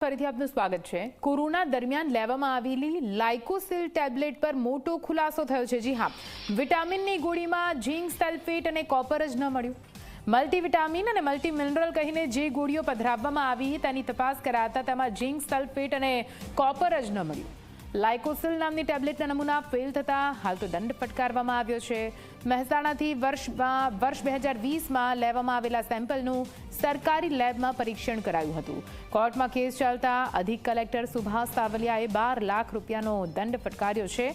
ફરીથી આપનું સ્વાગત છે। કોરોના દરમિયાન લેવામાં આવેલી લાઇકોસિલ ટેબ્લેટ પર મોટો ખુલાસો થયો છે। જી હા, વિટામિનની ગોળીમાં ઝિંક સલ્ફેટ અને કોપર જ ન મળ્યું। મલ્ટીવિટામિન અને મલ્ટી મિનરલ કહીને જે ગોળીઓ પધરાવવામાં આવી તેની તપાસ કરાતા તેમાં ઝિંક સલ્ફેટ અને કોપર જ ન મળ્યું। લાઇકોસિલ નામની ટેબ્લેટના નમૂના ફેલ થતા હાલ તો દંડ ફટકારવામાં આવ્યો છે। મહેસાણાથી વર્ષ 2020માં લેવામાં આવેલા સેમ્પલનું સરકારી લેબમાં પરીક્ષણ કરાયું હતું। કોર્ટમાં કેસ ચાલતા અધિક કલેક્ટર સુભાષ સાવલિયાએ 12 લાખ રૂપિયાનો દંડ ફટકાર્યો છે।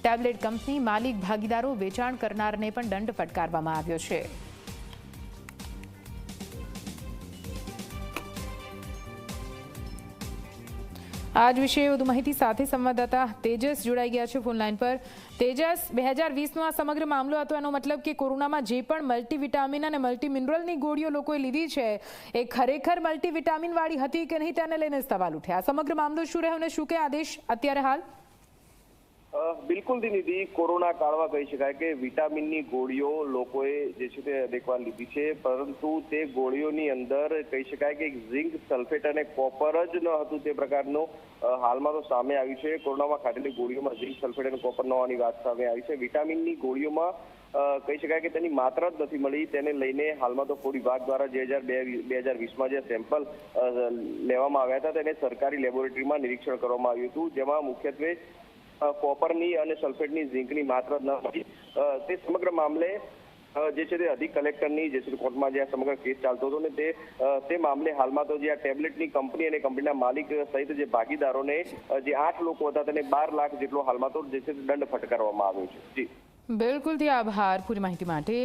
ટેબ્લેટ કંપની માલિક ભાગીદારો વેચાણ કરનારને પણ દંડ ફટકારવામાં આવ્યો છે। આજ વિશે વધુ માહિતી સાથે સંવાદદાતા તેજસ જોડાઈ ગયા છે ફોન લાઈન પર। તેજસ, 2020નો આ સમગ્ર મામલો હતો, એનો મતલબ કે કોરોનામાં જે પણ મલ્ટીવિટામિન અને મલ્ટી મિનરલની ગોળીઓ લોકોએ લીધી છે એ ખરેખર મલ્ટીવિટામિન વાળી હતી કે નહીં તેને લઈને સવાલ ઉઠ્યા। આ સમગ્ર મામલો શું રહ્યો અને શું કે આદેશ અત્યારે હાલ? બિલકુલ નિધિ, કોરોના કાળમાં કહી શકાય કે વિટામિનની ગોળીઓ લોકોએ જે છે તે અનેકવાર લીધી છે, પરંતુ તે ગોળીઓની અંદર કહી શકાય કે ઝિંક સલ્ફેટ અને કોપર જ ન હતું તે પ્રકારનું હાલમાં તો સામે આવ્યું છે। કોરોનામાં ખાધેલી ગોળીઓમાં ઝિંક સલ્ફેટ અને કોપર ન હોવાની વાત સામે આવી છે। વિટામિનની ગોળીઓમાં કહી શકાય કે તેની માત્રા જ નથી મળી, તેને લઈને હાલમાં તો ફૂડ વિભાગ દ્વારા 2020માં જે સેમ્પલ લેવામાં આવ્યા હતા તેને સરકારી લેબોરેટરીમાં નિરીક્ષણ કરવામાં આવ્યું હતું, જેમાં મુખ્યત્વે કોપરની અને સલ્ફેટની ઝિંકની માત્રા ન હતી। તે સમગ્ર મામલે જે છે તે અધિક કલેક્ટરની જે છે કોર્ટમાં જે આ સમગ્ર કેસ ચાલતો હતો ને તે મામલે હાલમાં તો જે આ ટેબ્લેટની કંપની અને કંપનીના માલિક સહિત જે ભાગીદારોને જે 8 લોકો હતા તેને 12 લાખ જેટલો હાલમાં તો જે છે દંડ ફટકારવામાં આવ્યો છે। જી બિલકુલ, આભાર પૂરી માહિતી માટે।